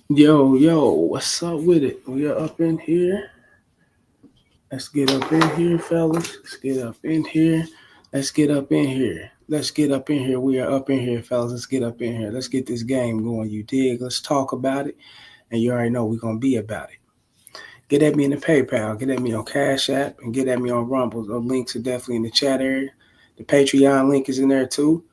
Yo, what's up with it? We are up in here. Let's get up in here, fellas. Let's get up in here. Let's get up in here. Let's get up in here. We are up in here, fellas. Let's get up in here. Let's get this game going. You dig? Let's talk about it. And you already know we're going to be about it. Get at me in the PayPal. Get at me on Cash App. And get at me on Rumble. Those links are definitely in the chat area. The Patreon link is in there too.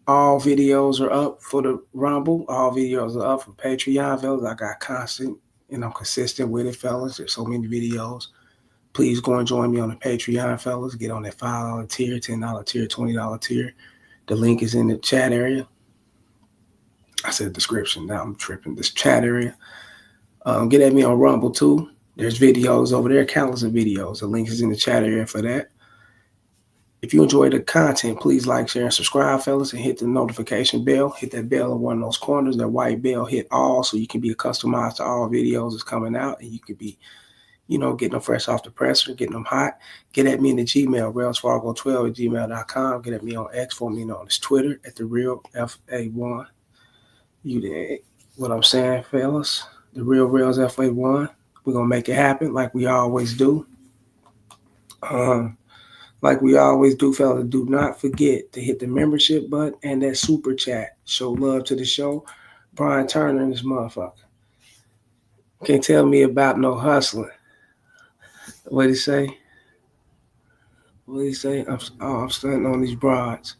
All videos are up for the Rumble. All videos are up for Patreon, fellas. I got constant and I'm consistent with it, fellas. There's so many videos. Please go and join me on the Patreon, fellas. Get on that $5 tier, $10 tier, $20 tier. The link is in the chat area. I said description. Now I'm tripping. This chat area. Get at me on Rumble too. There's videos over there, countless of videos. The link is in the chat area for that. If you enjoy the content, please like, share, and subscribe, fellas, and hit the notification bell. Hit that bell in one of those corners, that white bell. Hit all so you can be customized to all videos that's coming out, and you can be, getting them fresh off the presser, getting them hot. Get at me in the Gmail, railsfargo12 at gmail.com. Get at me on X, formerly known as Twitter, at the real FA1. You did what I'm saying, fellas. The real Rails FA1. We're going to make it happen like we always do. Like we always do, fellas, do not forget to hit the membership button and that super chat. Show love to the show. Brian Turner and this motherfucker. Can't tell me about no hustling. What'd he say? What'd he say? I'm stunting on these broads.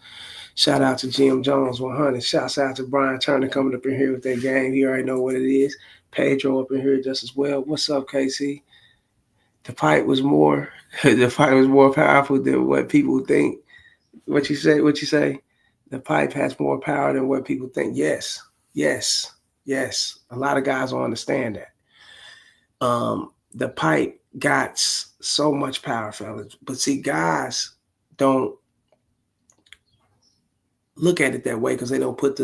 Shout out to Jim Jones 100. Shouts out to Brian Turner coming up in here with that game. You already know what it is. Pedro up in here just as well. What's up, KC? The fight was more powerful than what people think. What you say? What you say? The pipe has more power than what people think. Yes, yes, yes. A lot of guys don't understand that. The pipe got so much power, fellas. But see, guys don't look at it that way because they don't put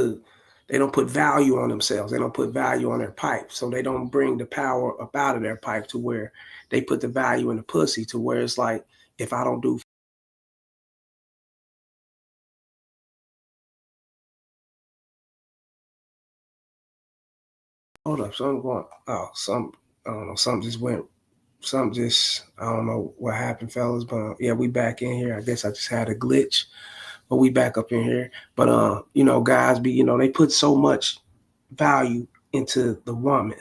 value on themselves. They don't put value on their pipe. So they don't bring the power up out of their pipe to where they put the value in the pussy to where it's like, if I don't do hold up, something going I don't know, I don't know what happened, fellas, but yeah, we back in here. I guess I just had a glitch, but we back up in here. But guys they put so much value into the woman,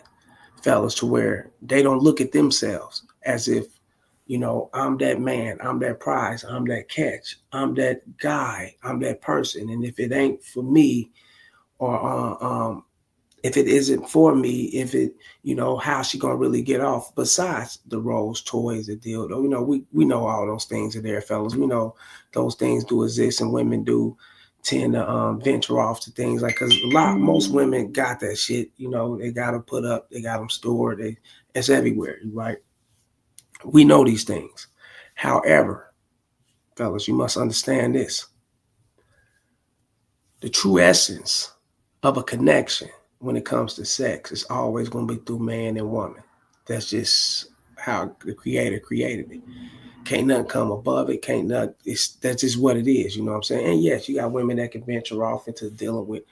fellas, to where they don't look at themselves as if, I'm that man, I'm that prize, I'm that catch, I'm that guy, I'm that person. And if it ain't for me, or if it isn't for me, if it, how's she gonna really get off? Besides the rolls, toys, the dildo, we know all those things are there, fellas. We know those things do exist, and women do tend to venture off to things like, because most women got that shit. They got them put up, they got them stored, it's everywhere, right? We know these things. However, fellas, you must understand this: the true essence of a connection when it comes to sex is always going to be through man and woman. That's just how the creator created it. Can't nothing come above it. Can't nothing. That's just what it is. You know what I'm saying? And yes, you got women that can venture off into dealing with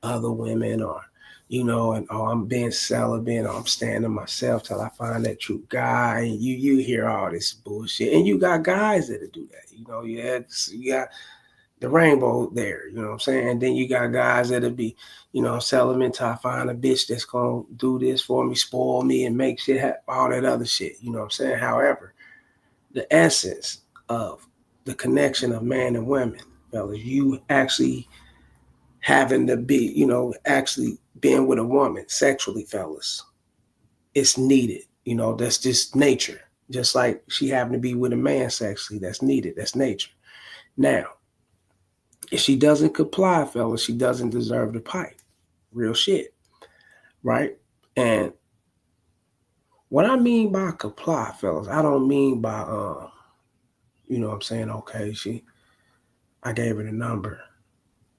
other women, or and I'm being celibate, or I'm staying to myself till I find that true guy. And you hear all this bullshit, and you got guys that do that. You got the rainbow there, you know what I'm saying? And then you got guys that'll be, selling until I find a bitch that's gonna do this for me, spoil me, and make shit happen, all that other shit, you know what I'm saying? However, the essence of the connection of man and women, fellas, you actually having to be, actually being with a woman sexually, fellas, it's needed. That's just nature. Just like she having to be with a man sexually, that's needed. That's nature. Now, if she doesn't comply, fellas, she doesn't deserve the pipe. Real shit, right? And what I mean by comply, fellas, I don't mean by what I'm saying, okay, I gave her the number,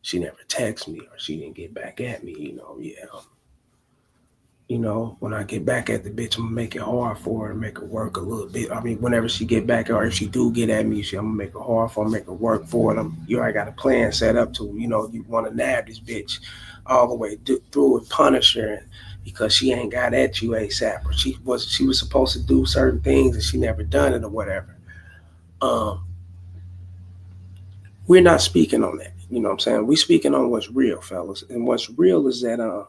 she never texted me, or she didn't get back at me, yeah. When I get back at the bitch, I'm gonna make it hard for her, make her work a little bit. I mean, whenever she get back, or if she do get at me, I'm gonna make it hard for her, make her work for it. You already got a plan set up to, you want to nab this bitch all the way through and punish her, and because she ain't got at you ASAP, or she was supposed to do certain things and she never done it or whatever. Um, we're not speaking on that. You know what I'm saying? We're speaking on what's real, fellas. And what's real is that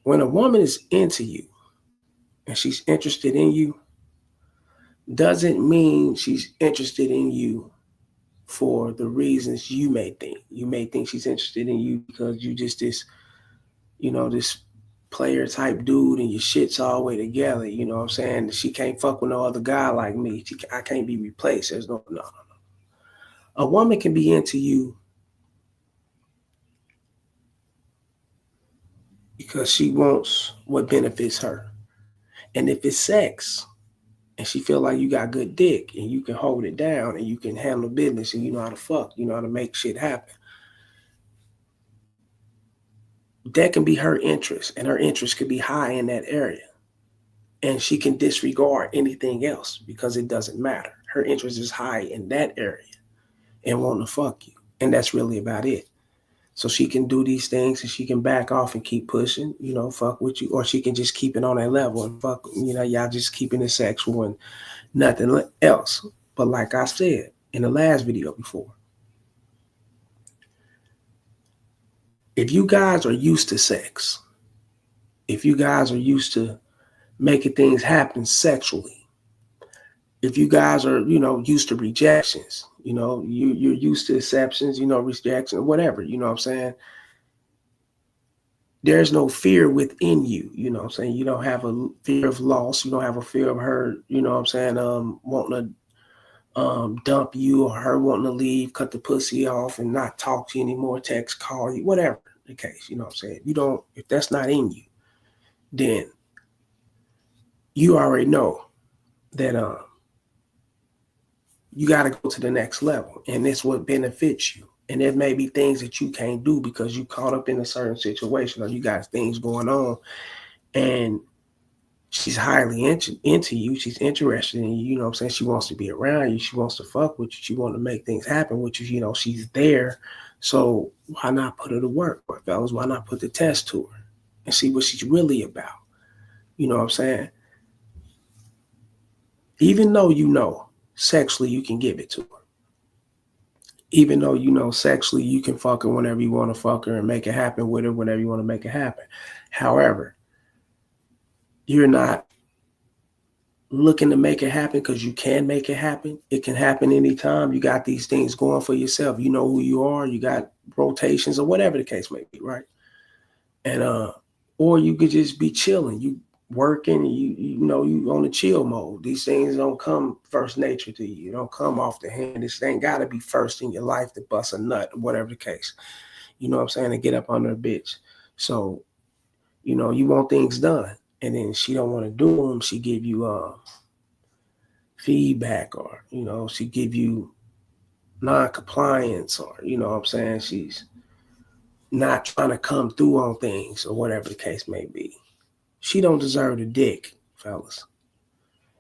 when a woman is into you and she's interested in you, doesn't mean she's interested in you for the reasons you may think. You may think she's interested in you because you just this player type dude and your shit's all the way together. You know what I'm saying? She can't fuck with no other guy like me. I can't be replaced. There's no. A woman can be into you because she wants what benefits her. And if it's sex and she feel like you got good dick and you can hold it down and you can handle business and you know how to fuck, you know how to make shit happen, that can be her interest, and her interest could be high in that area. And she can disregard anything else because it doesn't matter. Her interest is high in that area and want to fuck you. And that's really about it. So she can do these things and she can back off and keep pushing, fuck with you, or she can just keep it on that level and fuck, y'all just keeping it sexual and nothing else. But like I said in the last video before, if you guys are used to sex, if you guys are used to making things happen sexually, if you guys are, used to rejections, you're used to exceptions, rejection, whatever, you know what I'm saying? There's no fear within you, you know what I'm saying? You don't have a fear of loss. You don't have a fear of her, you know what I'm saying, wanting to dump you, or her wanting to leave, cut the pussy off and not talk to you anymore, text, call you, whatever the case, you know what I'm saying? If that's not in you, then you already know that you got to go to the next level, and it's what benefits you. And there may be things that you can't do because you caught up in a certain situation, or you got things going on, and she's highly into you. She's interested in you. You know what I'm saying? She wants to be around you. She wants to fuck with you. She wants to make things happen with you. She's there. So why not put her to work, fellas? Why not put the test to her and see what she's really about? You know what I'm saying? Even though sexually you can give it to her. Even though sexually you can fuck her whenever you want to fuck her and make it happen with her whenever you want to make it happen. However, you're not looking to make it happen because you can make it happen. It can happen anytime. You got these things going for yourself. You know who you are. You got rotations or whatever the case may be, right? And or you could just be chilling. You working, you on the chill mode. These things don't come first nature to you. You don't come off the hand. This ain't got to be first in your life to bust a nut, whatever the case. You know what I'm saying? To get up under a bitch. So, you want things done, and then she don't want to do them. She give you feedback, or she give you non-compliance, or what I'm saying, she's not trying to come through on things or whatever the case may be. She don't deserve the dick, fellas.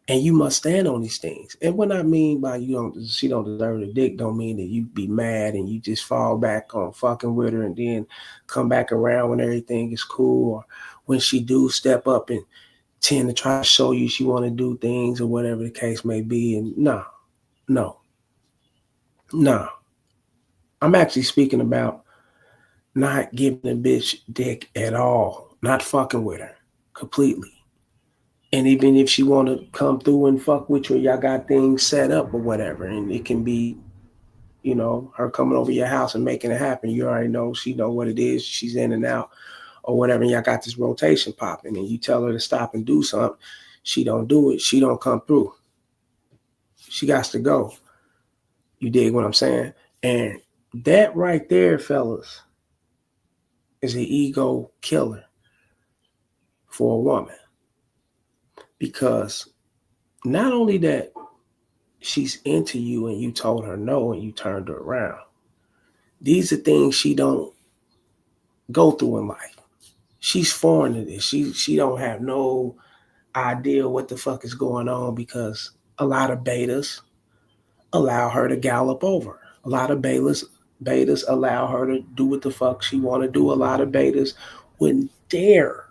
And you must stand on these things. And what I mean by she don't deserve the dick don't mean that you be mad and you just fall back on fucking with her and then come back around when everything is cool, or when she do step up and tend to try to show you she want to do things or whatever the case may be. And no. I'm actually speaking about not giving a bitch dick at all, not fucking with her completely. And even if she want to come through and fuck with you, y'all got things set up or whatever, and it can be, her coming over your house and making it happen. You already know, she know what it is. She's in and out or whatever, and y'all got this rotation popping, and you tell her to stop and do something. She don't do it. She don't come through. She got to go. You dig what I'm saying? And that right there, fellas, is an ego killer for a woman. Because not only that she's into you and you told her no and you turned her around, these are things she don't go through in life. She's foreign to this. She don't have no idea what the fuck is going on, because a lot of betas allow her to gallop over. A lot of betas Betas allow her to do what the fuck she want to do. A lot of betas wouldn't dare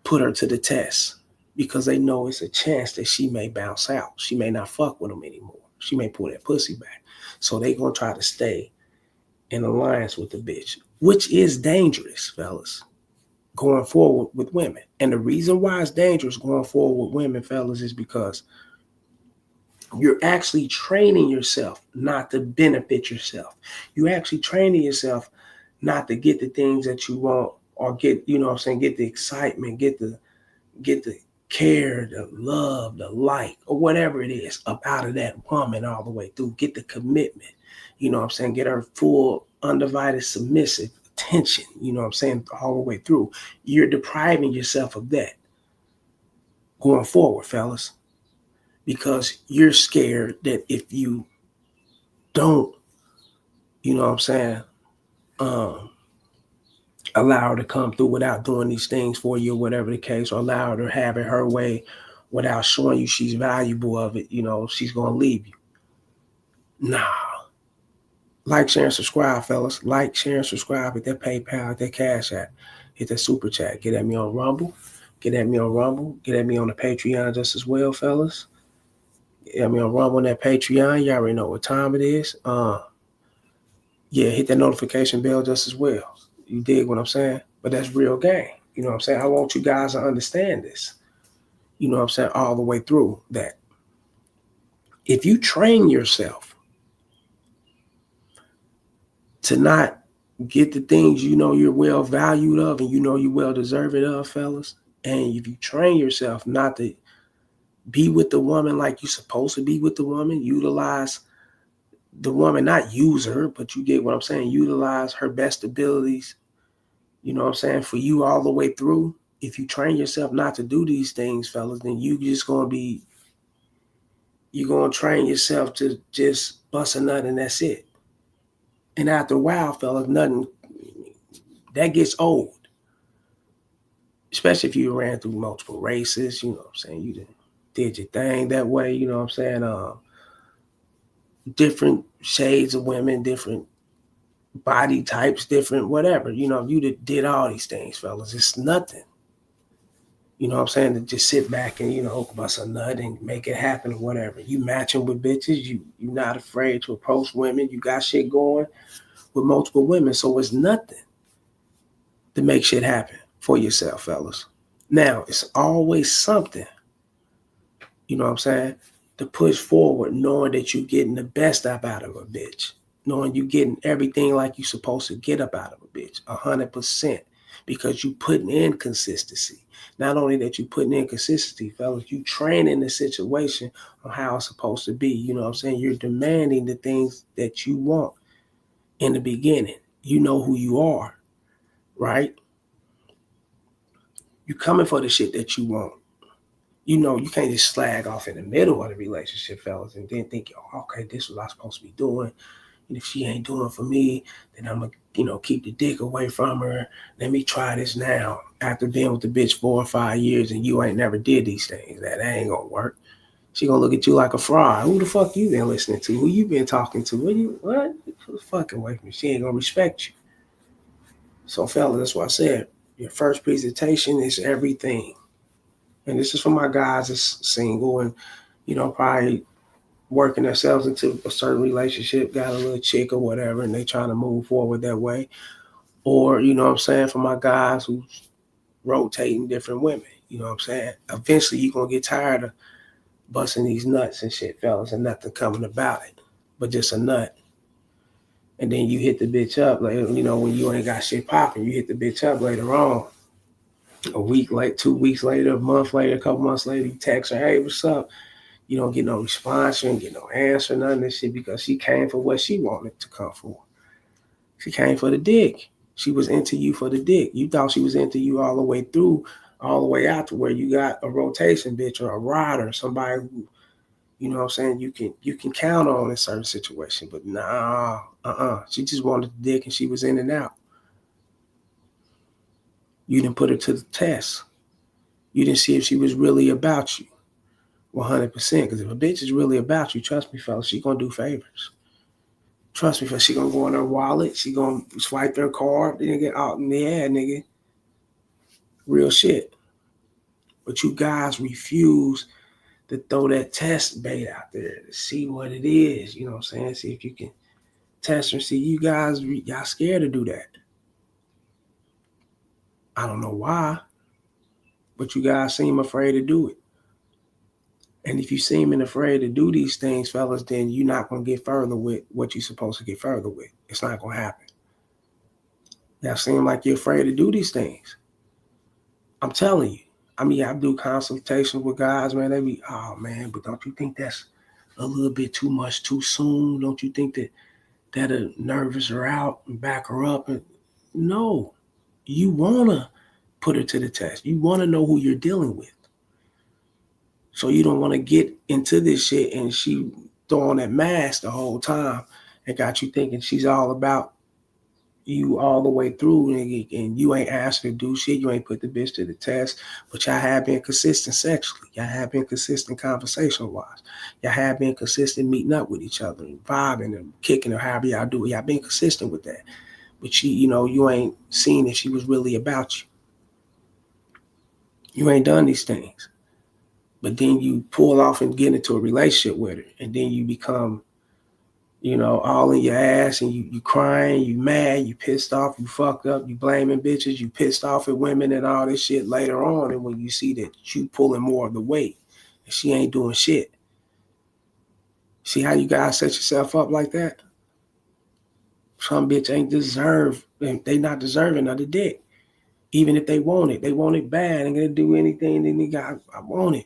put her to the test because they know it's a chance that she may bounce out. She may not fuck with them anymore. She may pull that pussy back. So they gonna try to stay in alliance with the bitch, which is dangerous, fellas, going forward with women. And the reason why it's dangerous going forward with women, fellas, is because you're actually training yourself not to benefit yourself. You're actually training yourself not to get the things that you want or get, you know what I'm saying, get the excitement, get the care, the love, the like, or whatever it is up out of that woman all the way through. Get the commitment, you know what I'm saying, get her full, undivided, submissive attention, you know what I'm saying, all the way through. You're depriving yourself of that going forward, fellas, because you're scared that if you don't, you know what I'm saying, um, allow her to come through without doing these things for you or whatever the case, or allow her to have it her way without showing you she's valuable of it, you know, she's going to leave you. Nah. Like, share, and subscribe, fellas. Like, share, and subscribe. Hit that PayPal, hit that Cash App, hit that Super Chat. Get at me on Rumble. Get at me on Rumble. Get at me on the Patreon just as well, fellas. Get at me on Rumble and that Patreon. You already know what time it is. Yeah, hit that notification bell just as well. You dig what I'm saying? But that's real game. You know what I'm saying? I want you guys to understand this. You know what I'm saying? All the way through that. If you train yourself to not get the things you know you're well valued of and you know you're well deserved of, fellas, and if you train yourself not to be with the woman like you're supposed to be with the woman, utilize the woman, not use her, but you get what I'm saying, utilize her best abilities, you know what I'm saying, for you all the way through. If you train yourself not to do these things, fellas, then you're going to train yourself to just bust a nut and that's it. And after a while, fellas, nothing, that gets old. Especially if you ran through multiple races, you know what I'm saying, you did your thing that way, you know what I'm saying, different shades of women, different body types, different whatever, you know, you did all these things, fellas. It's nothing. You know what I'm saying? To just sit back and, you know, bust a nut and make it happen or whatever. You matching with bitches. You're not afraid to approach women. You got shit going with multiple women. So it's nothing to make shit happen for yourself, fellas. Now, it's always something, you know what I'm saying, to push forward, knowing that you're getting the best up out of a bitch. Knowing you're getting everything like you're supposed to get up out of a bitch, 100%. Because you putting in consistency. Not only that you putting in consistency, fellas, you training the situation on how it's supposed to be. You know what I'm saying? You're demanding the things that you want in the beginning. You know who you are, right? You coming for the shit that you want. You know, you can't just slag off in the middle of the relationship, fellas, and then think, oh, okay, this is what I'm supposed to be doing. And if she ain't doing for me, then I'm going to, you know, keep the dick away from her. Let me try this now. After being with the bitch 4 or 5 years and you ain't never did these things, that ain't going to work. She going to look at you like a fraud. Who the fuck you been listening to? Who you been talking to? What? Put the fuck away from me. She ain't going to respect you. So, fellas, that's why I said your first presentation is everything. And this is for my guys that's single and, you know, probably working themselves into a certain relationship, got a little chick or whatever, and they trying to move forward that way. Or, you know what I'm saying, for my guys who's rotating different women, you know what I'm saying? Eventually you're going to get tired of busting these nuts and shit, fellas, and nothing coming about it, but just a nut. And then you hit the bitch up, like, you know, when you ain't got shit popping, you hit the bitch up later on. A week late, 2 weeks later, a month later, a couple months later, you text her, hey, what's up? You don't get no response, you don't get no answer, none of this shit, because she came for what she wanted to come for. She came for the dick. She was into you for the dick. You thought she was into you all the way through, all the way out to where you got a rotation bitch or a rider, somebody who, you know what I'm saying, you can count on in certain situations. But nah, she just wanted the dick and she was in and out. You didn't put her to the test. You didn't see if she was really about you 100%. Because if a bitch is really about you, trust me, fellas, she's going to do favors. Trust me, for she gonna go in her wallet, she gonna swipe their card, nigga. Oh yeah, nigga, real shit. But you guys refuse to throw that test bait out there to see what it is. You know what I'm saying? See if you can test and see. You guys, y'all scared to do that. I don't know why, but you guys seem afraid to do it. And if you seem afraid to do these things, fellas, then you're not gonna get further with what you're supposed to get further with. It's not gonna happen. Y'all seem like you're afraid to do these things. I'm telling you. I mean, I do consultations with guys, man. They be, oh man, but don't you think that's a little bit too much too soon? Don't you think that a nervous her out and back her up? And no, you wanna put her to the test. You wanna know who you're dealing with. So you don't want to get into this shit and she throwing that mask the whole time and got you thinking she's all about you all the way through, and you ain't asked her to do shit. You ain't put the bitch to the test, but y'all have been consistent sexually. Y'all have been consistent conversation wise. Y'all have been consistent meeting up with each other and vibing and kicking or however y'all do it. Y'all been consistent with that. But she, you ain't seen that she was really about you. You ain't done these things. But then you pull off and get into a relationship with her, and then you become, all in your ass, and you crying, you mad, you pissed off, you fucked up, you blaming bitches, you pissed off at women and all this shit later on. And when you see that you pulling more of the weight and she ain't doing shit, see how you guys set yourself up like that? Some bitch ain't they not deserving of the dick. Even if they want it bad, and gonna do anything. Then they got, I want it.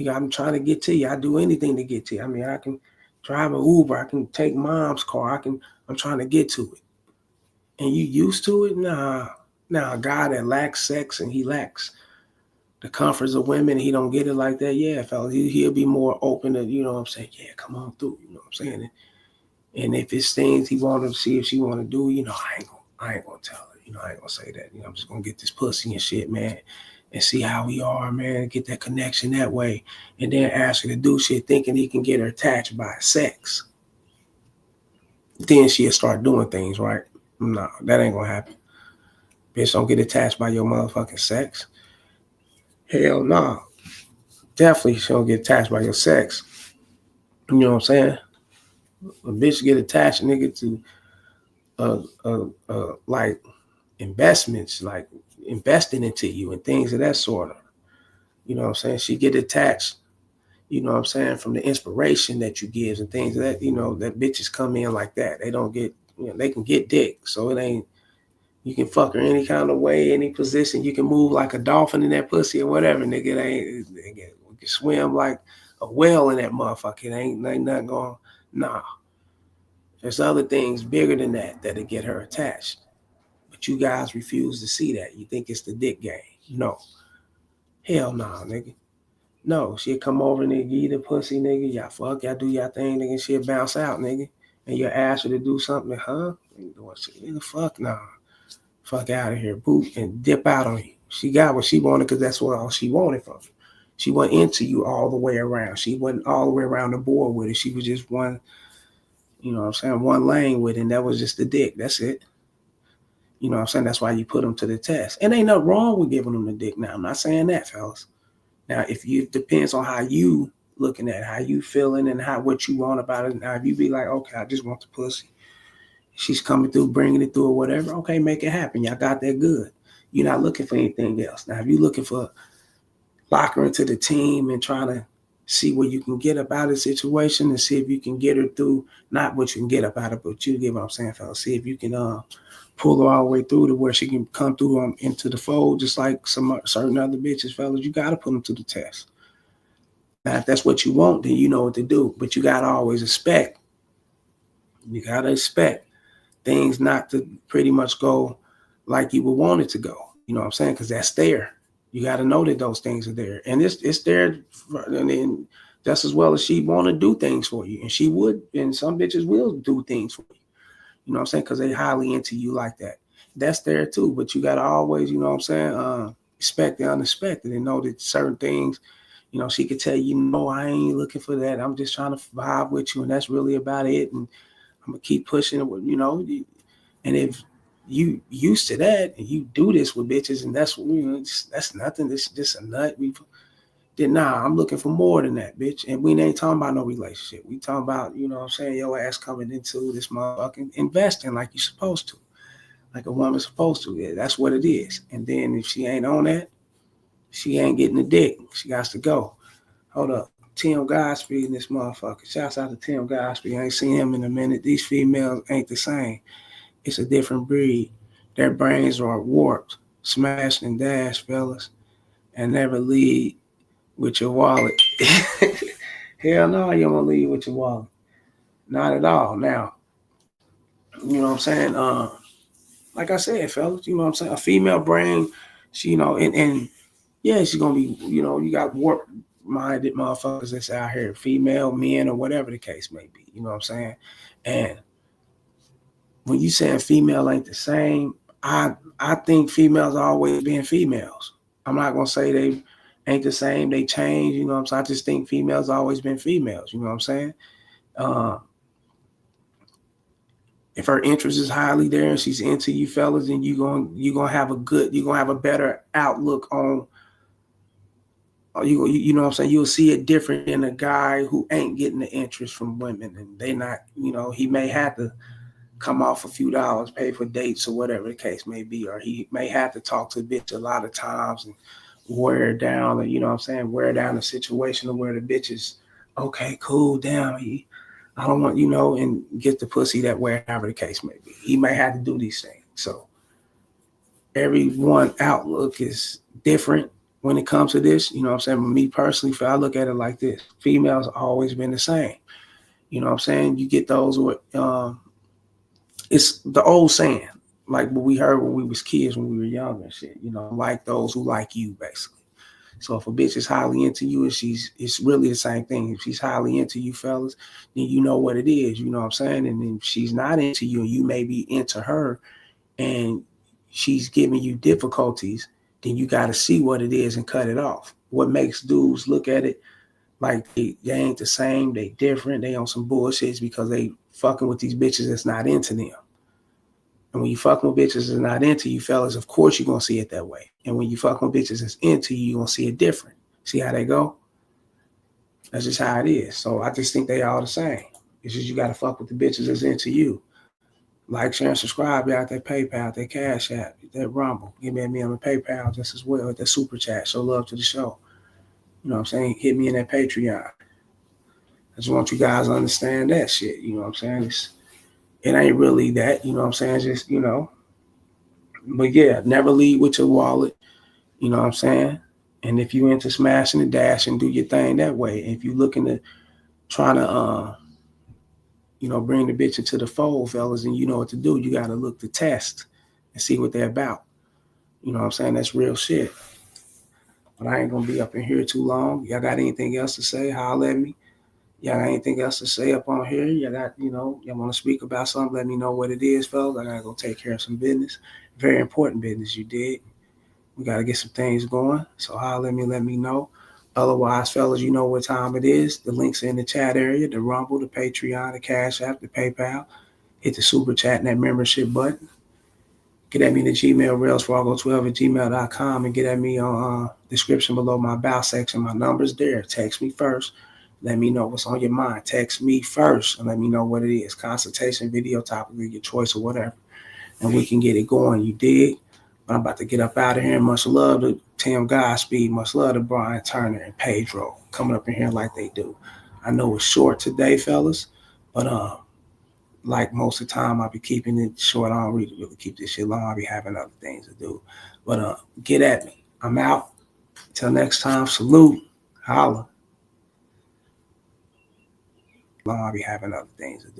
I'm trying to get to you. I do anything to get to you. I mean, I can drive an Uber. I can take mom's car. I'm trying to get to it. And you used to it? Nah. Now, a guy that lacks sex and he lacks the comforts of women, he don't get it like that. Yeah, fella, he'll be more open to, what I'm saying? Yeah, come on through. You know what I'm saying? And if it's things he wanted to see if she want to do, I ain't gonna tell her. I ain't gonna say that. I'm just gonna get this pussy and shit, man, and see how we are, man. Get that connection that way, and then ask her to do shit, thinking he can get her attached by sex. Then she'll start doing things, right? No, that ain't gonna happen. Bitch, don't get attached by your motherfucking sex. Hell no. Definitely she don't get attached by your sex. You know what I'm saying? A bitch get attached, nigga, to like investments, like investing into you and things of that sort of. You know what I'm saying? She get attached, from the inspiration that you give and things that, that bitches come in like that. They don't get, they can get dick. So it ain't, you can fuck her any kind of way, any position. You can move like a dolphin in that pussy or whatever, nigga. It ain't, you can swim like a whale in that motherfucker. It ain't nothing going, nah. There's other things bigger than that'll get her attached. But you guys refuse to see that. You think it's the dick game. No. Hell no, nigga. No, she'll come over, nigga, give you the pussy, nigga. Y'all fuck, y'all do y'all thing, nigga. She'll bounce out, nigga. And you ask her to do something, huh? Nigga, fuck no. Fuck out of here, boot, and dip out on you. She got what she wanted because that's what all she wanted from you. She went into you all the way around. She wasn't all the way around the board with it. She was just one, one lane with it, and that was just the dick. That's it. You know what I'm saying? That's why you put them to the test. And ain't nothing wrong with giving them the dick now. I'm not saying that, fellas. Now, it depends on how you looking at it, how you feeling, and what you want about it. Now, if you be like, okay, I just want the pussy. She's coming through, bringing it through or whatever. Okay, make it happen. Y'all got that good. You're not looking for anything else. Now, if you're looking for lock her into the team and trying to see what you can get about the situation and see if you can get her through, not what you can get about it, but you get what I'm saying, fellas. See if you can pull her all the way through to where she can come through into the fold, just like some certain other bitches, fellas. You got to put them to the test. Now, if that's what you want, then you know what to do. But you got to always expect. You got to expect things not to pretty much go like you would want it to go. You know what I'm saying? Because that's there. You got to know that those things are there. And it's there. And then just as well as she want to do things for you. And she would. And some bitches will do things for you. You know what I'm saying? Because they highly into you like that. That's there too. But you got to always, you know what I'm saying, expect the unexpected and know that certain things, she could tell you, no, I ain't looking for that. I'm just trying to vibe with you. And that's really about it. And I'm gonna keep pushing it. You know, and if you used to that and you do this with bitches, and that's that's nothing. This just a nut. Then nah, I'm looking for more than that, bitch. And we ain't talking about no relationship. We talking about, you know what I'm saying, your ass coming into this motherfucking investing like you're supposed to, like a woman's supposed to. Yeah, that's what it is. And then if she ain't on that, she ain't getting the dick. She got to go. Hold up. Tim Godspeed in this motherfucker. Shouts out to Tim Godspeed. I ain't seen him in a minute. These females ain't the same. It's a different breed. Their brains are warped, smashed and dashed, fellas, and never lead with your wallet. Hell no, you don't want to leave with your wallet. Not at all. Now, you know what I'm saying? Like I said, fellas, you know what I'm saying? A female brain, she, you know, and yeah, she's gonna be, you know, you got warped minded motherfuckers that's out here, female, men, or whatever the case may be. You know what I'm saying? And when you saying female ain't the same, I think females always been females. I'm not gonna say they ain't the same, they change, you know what I'm saying? I just think females always been females, you know what I'm saying? Uh, if her interest is highly there and she's into you fellas, then you gonna have a better outlook on you know what I'm saying, you'll see it different than a guy who ain't getting the interest from women and they not, you know, he may have to come off a few dollars, pay for dates or whatever the case may be, or he may have to talk to a bitch a lot of times and wear it down, or you know what I'm saying, wear down the situation of where the bitch is okay, cool down. I don't want, you know, and get the pussy that way, however the case may be. He may have to do these things. So everyone outlook is different when it comes to this. You know what I'm saying? But me personally, I look at it like this: females always been the same. You know what I'm saying? You get those with it's the old saying, like what we heard when we was kids, when we were younger and shit. You know, like those who like you, basically. So if a bitch is highly into you and it's really the same thing. If she's highly into you, fellas, then you know what it is. You know what I'm saying? And if she's not into you and you may be into her and she's giving you difficulties, then you got to see what it is and cut it off. What makes dudes look at it like they ain't the same, they different, they on some bullshit because they fucking with these bitches that's not into them. And when you fucking with bitches that's not into you, fellas, of course you're gonna see it that way. And when you fucking with bitches that's into you, you're gonna see it different. See how they go? That's just how it is. So I just think they all the same. It's just you gotta fuck with the bitches that's into you. Like, share, and subscribe. Out that PayPal, that Cash App, that Rumble. Give me a on the PayPal just as well. That Super Chat. Show love to the show. You know what I'm saying? Hit me in that Patreon. I just want you guys to understand that shit. You know what I'm saying? It ain't really that. You know what I'm saying? Just, you know. But yeah, never lead with your wallet. You know what I'm saying? And if you into smashing and dashing, do your thing that way. If you looking to trying to you know, bring the bitch into the fold, fellas, and you know what to do. You got to look to test and see what they're about. You know what I'm saying? That's real shit. But I ain't going to be up in here too long. Y'all got anything else to say? Holler at me. Y'all got anything else to say up on here? Y'all got, you know, y'all want to speak about something? Let me know what it is, fellas. I got to go take care of some business. Very important business, you did. We got to get some things going. So holler at me, let me know. Otherwise, fellas, you know what time it is. The links are in the chat area, the Rumble, the Patreon, the Cash App, the PayPal. Hit the Super Chat and that membership button. Get at me in the Gmail, railsfargo12@gmail.com, and get at me on description below my about section. My number's there. Text me first. Let me know what's on your mind. Text me first and let me know what it is. Consultation, video topic of your choice or whatever. And we can get it going. You dig? But I'm about to get up out of here. Much love to Tim Godspeed. Much love to Brian Turner and Pedro coming up in here like they do. I know it's short today, fellas, but like most of the time, I'll be keeping it short. I don't really keep this shit long. I'll be having other things to do. But get at me. I'm out. Till next time, salute. Holla. I'll be having other things to do.